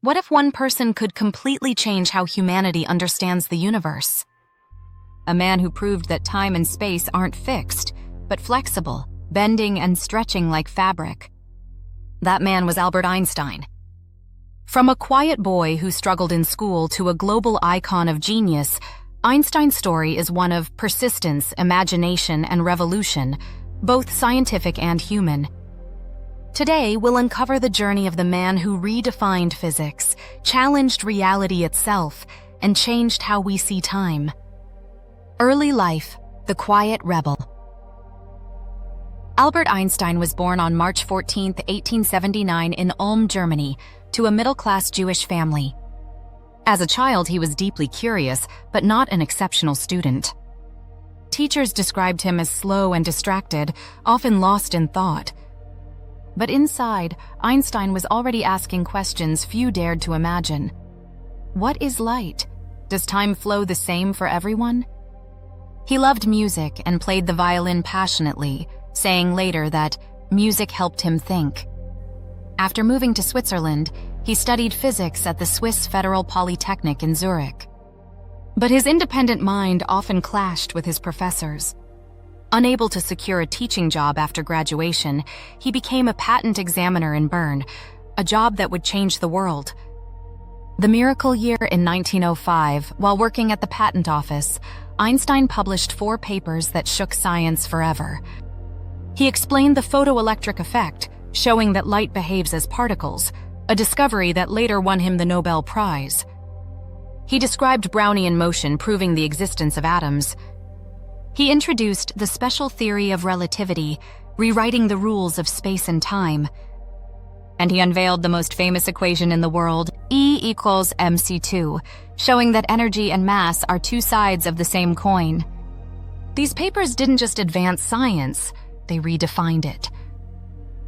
What if one person could completely change how humanity understands the universe? A man who proved that time and space aren't fixed, but flexible, bending and stretching like fabric. That man was Albert Einstein. From a quiet boy who struggled in school to a global icon of genius, Einstein's story is one of persistence, imagination, and revolution, both scientific and human. Today, we'll uncover the journey of the man who redefined physics, challenged reality itself, and changed how we see time. Early life, the quiet rebel. Albert Einstein was born on March 14, 1879 in Ulm, Germany, to a middle-class Jewish family. As a child, he was deeply curious, but not an exceptional student. Teachers described him as slow and distracted, often lost in thought. But inside, Einstein was already asking questions few dared to imagine. What is light? Does time flow the same for everyone? He loved music and played the violin passionately, saying later that music helped him think. After moving to Switzerland, he studied physics at the Swiss Federal Polytechnic in Zurich. But his independent mind often clashed with his professors. Unable to secure a teaching job after graduation, he became a patent examiner in Bern, a job that would change the world. The miracle year in 1905, while working at the patent office, Einstein published 4 papers that shook science forever. He explained the photoelectric effect, showing that light behaves as particles, a discovery that later won him the Nobel Prize. He described Brownian motion, proving the existence of atoms. He introduced the special theory of relativity, rewriting the rules of space and time. And he unveiled the most famous equation in the world, E equals mc2, showing that energy and mass are 2 sides of the same coin. These papers didn't just advance science, they redefined it.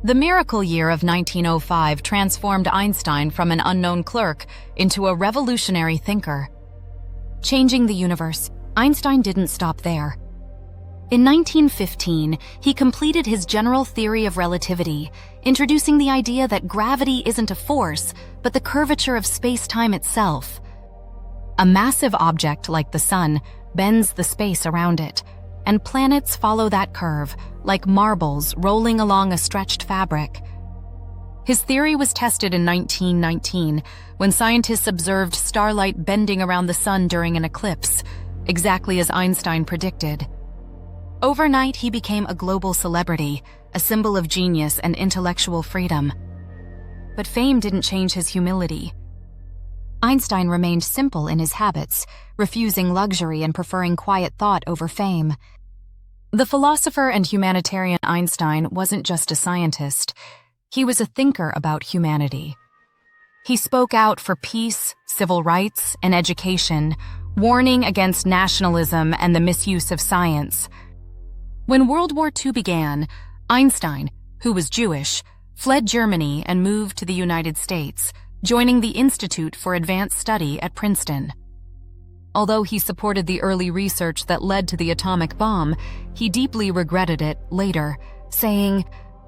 The miracle year of 1905 transformed Einstein from an unknown clerk into a revolutionary thinker. Changing the universe, Einstein didn't stop there. In 1915, he completed his general theory of relativity, introducing the idea that gravity isn't a force, but the curvature of space-time itself. A massive object like the sun bends the space around it, and planets follow that curve, like marbles rolling along a stretched fabric. His theory was tested in 1919, when scientists observed starlight bending around the sun during an eclipse, exactly as Einstein predicted. Overnight, he became a global celebrity, a symbol of genius and intellectual freedom. But fame didn't change his humility. Einstein remained simple in his habits, refusing luxury and preferring quiet thought over fame. The philosopher and humanitarian Einstein wasn't just a scientist. He was a thinker about humanity. He spoke out for peace, civil rights, and education, warning against nationalism and the misuse of science. When World War II began, Einstein, who was Jewish, fled Germany and moved to the United States, joining the Institute for Advanced Study at Princeton. Although he supported the early research that led to the atomic bomb, he deeply regretted it later, saying,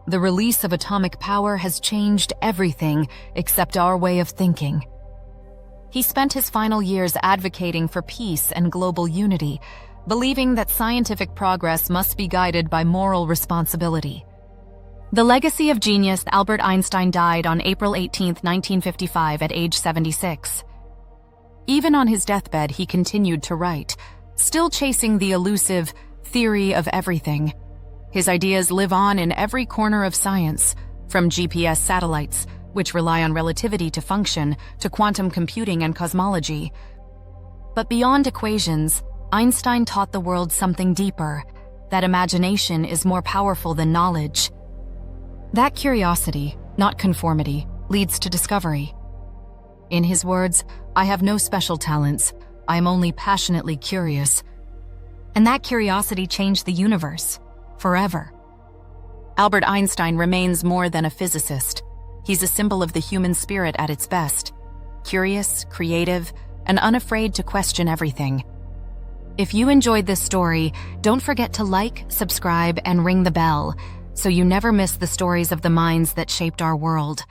"The release of atomic power has changed everything except our way of thinking." He spent his final years advocating for peace and global unity, believing that scientific progress must be guided by moral responsibility. The legacy of genius Albert Einstein died on April 18, 1955, at age 76. Even on his deathbed, he continued to write, still chasing the elusive theory of everything. His ideas live on in every corner of science, from GPS satellites, which rely on relativity to function, to quantum computing and cosmology. But beyond equations, Einstein taught the world something deeper, that imagination is more powerful than knowledge. That curiosity, not conformity, leads to discovery. In his words, "I have no special talents, I am only passionately curious." And that curiosity changed the universe, forever. Albert Einstein remains more than a physicist. He's a symbol of the human spirit at its best, curious, creative, and unafraid to question everything. If you enjoyed this story, don't forget to like, subscribe, and ring the bell so you never miss the stories of the minds that shaped our world.